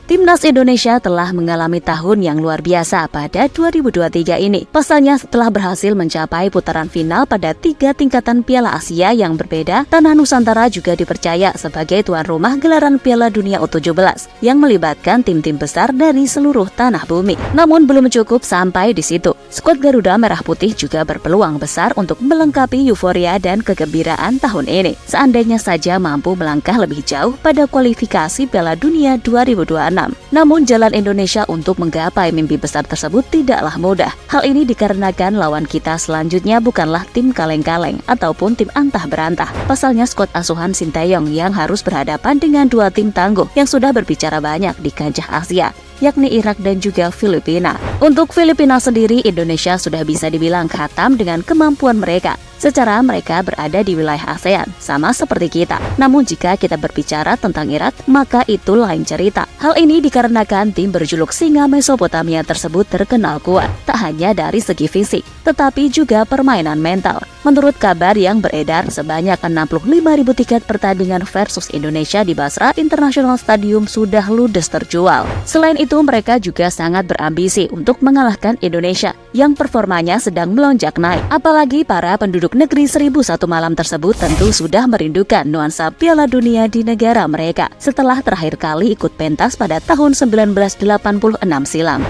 Timnas Indonesia telah mengalami tahun yang luar biasa pada 2023 ini. Pasalnya setelah berhasil mencapai putaran final pada 3 tingkatan Piala Asia yang berbeda, Tanah Nusantara juga dipercaya sebagai tuan rumah gelaran Piala Dunia U17 yang melibatkan tim-tim besar dari seluruh tanah bumi. Namun belum cukup sampai di situ. Skuad Garuda Merah Putih juga berpeluang besar untuk melengkapi euforia dan kegembiraan tahun ini. Seandainya saja mampu melangkah lebih jauh pada kualifikasi Piala Dunia 2026. Namun jalan Indonesia untuk menggapai mimpi besar tersebut tidaklah mudah. Hal ini dikarenakan lawan kita selanjutnya bukanlah tim kaleng-kaleng ataupun tim antah berantah. Pasalnya skuad asuhan Sinteyong yang harus berhadapan dengan 2 tim tangguh yang sudah berbicara banyak di kancah Asia, yakni Irak dan juga Filipina. Untuk Filipina sendiri, Indonesia sudah bisa dibilang khatam dengan kemampuan mereka. Secara mereka berada di wilayah ASEAN, sama seperti kita. Namun jika kita berbicara tentang Irak, maka itu lain cerita. Hal ini dikarenakan tim berjuluk Singa Mesopotamia tersebut terkenal kuat, tak hanya dari segi fisik, tetapi juga permainan mental. Menurut kabar yang beredar, sebanyak 65.000 tiket pertandingan versus Indonesia di Basra International Stadium sudah ludes terjual. Selain itu, mereka juga sangat berambisi untuk mengalahkan Indonesia yang performanya sedang melonjak naik. Apalagi para penduduk negeri 1001 malam tersebut tentu sudah merindukan nuansa Piala Dunia di negara mereka setelah terakhir kali ikut pentas pada tahun 1986 silam.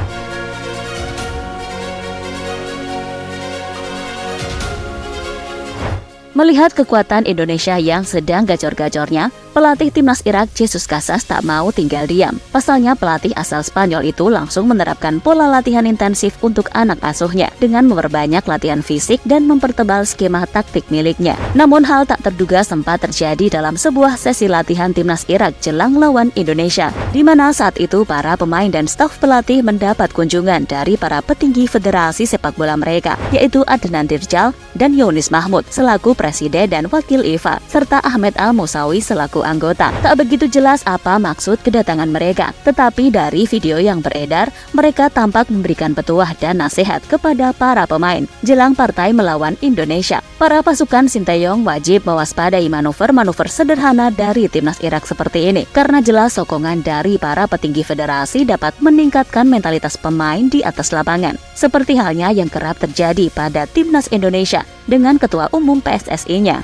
Melihat kekuatan Indonesia yang sedang gacor-gacornya, pelatih timnas Irak Jesus Casas tak mau tinggal diam. Pasalnya pelatih asal Spanyol itu langsung menerapkan pola latihan intensif untuk anak asuhnya dengan memperbanyak latihan fisik dan mempertebal skema taktik miliknya. Namun hal tak terduga sempat terjadi dalam sebuah sesi latihan timnas Irak jelang lawan Indonesia, di mana saat itu para pemain dan staf pelatih mendapat kunjungan dari para petinggi federasi sepak bola mereka, yaitu Adnan Dirjal dan Yonis Mahmud selaku Presiden dan Wakil IFA, serta Ahmed Al-Musawi selaku anggota. Tak begitu jelas apa maksud kedatangan mereka, tetapi dari video yang beredar, mereka tampak memberikan petuah dan nasihat kepada para pemain jelang partai melawan Indonesia. Para pasukan Sinteyong wajib mewaspadai manuver-manuver sederhana dari timnas Irak seperti ini, karena jelas sokongan dari para petinggi federasi dapat meningkatkan mentalitas pemain di atas lapangan, seperti halnya yang kerap terjadi pada timnas Indonesia dengan ketua umum PSSI-nya.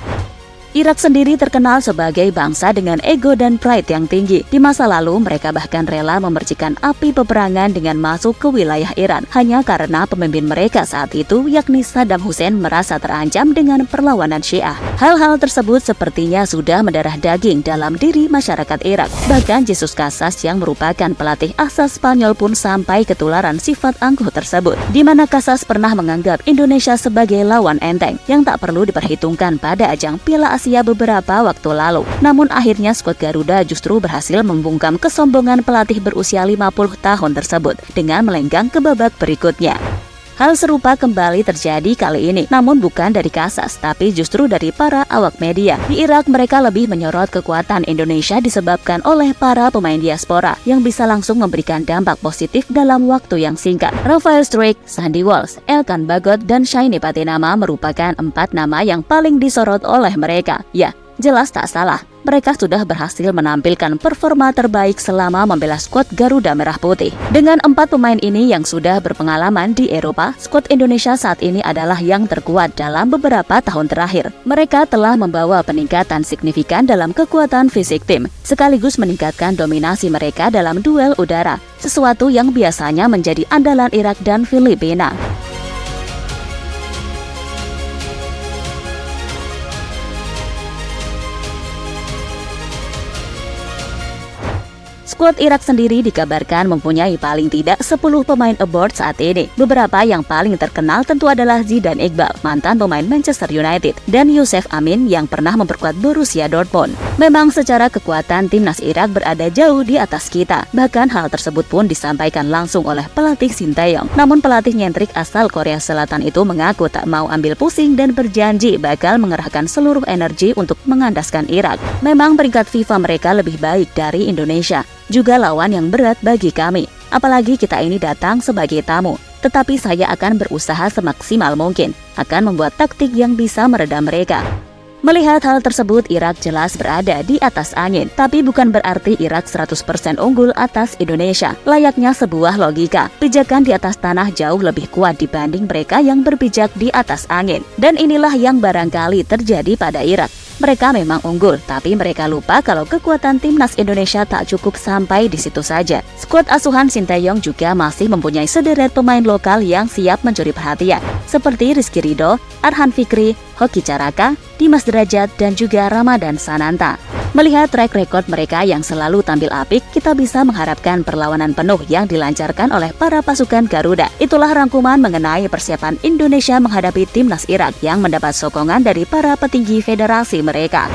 Irak sendiri terkenal sebagai bangsa dengan ego dan pride yang tinggi. Di masa lalu, mereka bahkan rela memercikan api peperangan dengan masuk ke wilayah Iran hanya karena pemimpin mereka saat itu, yakni Saddam Hussein, merasa terancam dengan perlawanan Syiah. Hal-hal tersebut sepertinya sudah mendarah daging dalam diri masyarakat Irak. Bahkan Jesus Casas yang merupakan pelatih asal Spanyol pun sampai ketularan sifat angkuh tersebut, di mana Casas pernah menganggap Indonesia sebagai lawan enteng yang tak perlu diperhitungkan pada ajang Piala Asia beberapa waktu lalu. Namun akhirnya skuad Garuda justru berhasil membungkam kesombongan pelatih berusia 50 tahun tersebut dengan melenggang ke babak berikutnya. Hal serupa kembali terjadi kali ini, namun bukan dari Casas, tapi justru dari para awak media. Di Irak, mereka lebih menyorot kekuatan Indonesia disebabkan oleh para pemain diaspora yang bisa langsung memberikan dampak positif dalam waktu yang singkat. Rafael Struijk, Sandy Walsh, Elkan Bagot, dan Shaini Patinama merupakan 4 nama yang paling disorot oleh mereka. Ya, jelas tak salah. Mereka sudah berhasil menampilkan performa terbaik selama membela skuad Garuda Merah Putih. Dengan 4 pemain ini yang sudah berpengalaman di Eropa, skuad Indonesia saat ini adalah yang terkuat dalam beberapa tahun terakhir. Mereka telah membawa peningkatan signifikan dalam kekuatan fisik tim, sekaligus meningkatkan dominasi mereka dalam duel udara, sesuatu yang biasanya menjadi andalan Irak dan Filipina. Skuad Irak sendiri dikabarkan mempunyai paling tidak 10 pemain aboard saat ini. Beberapa yang paling terkenal tentu adalah Zidane Iqbal, mantan pemain Manchester United, dan Youssef Amin yang pernah memperkuat Borussia Dortmund. Memang secara kekuatan timnas Irak berada jauh di atas kita. Bahkan hal tersebut pun disampaikan langsung oleh pelatih Sinteyong. Namun pelatih nyentrik asal Korea Selatan itu mengaku tak mau ambil pusing dan berjanji bakal mengerahkan seluruh energi untuk mengandaskan Irak. Memang peringkat FIFA mereka lebih baik dari Indonesia, juga lawan yang berat bagi kami. Apalagi kita ini datang sebagai tamu. Tetapi saya akan berusaha semaksimal mungkin, akan membuat taktik yang bisa meredam mereka. Melihat hal tersebut, Irak jelas berada di atas angin. Tapi bukan berarti Irak 100% unggul atas Indonesia. Layaknya sebuah logika, pijakan di atas tanah jauh lebih kuat dibanding mereka yang berpijak di atas angin. Dan inilah yang barangkali terjadi pada Irak. Mereka memang unggul, tapi mereka lupa kalau kekuatan timnas Indonesia tak cukup sampai di situ saja. Skuad asuhan Sinteyong juga masih mempunyai sederet pemain lokal yang siap mencuri perhatian, seperti Rizky Ridho, Arhan Fikri, Hoki Caraka, Dimas Derajat, dan juga Ramadan Sananta. Melihat track record mereka yang selalu tampil apik, kita bisa mengharapkan perlawanan penuh yang dilancarkan oleh para pasukan Garuda. Itulah rangkuman mengenai persiapan Indonesia menghadapi timnas Irak yang mendapat sokongan dari para petinggi federasi mereka.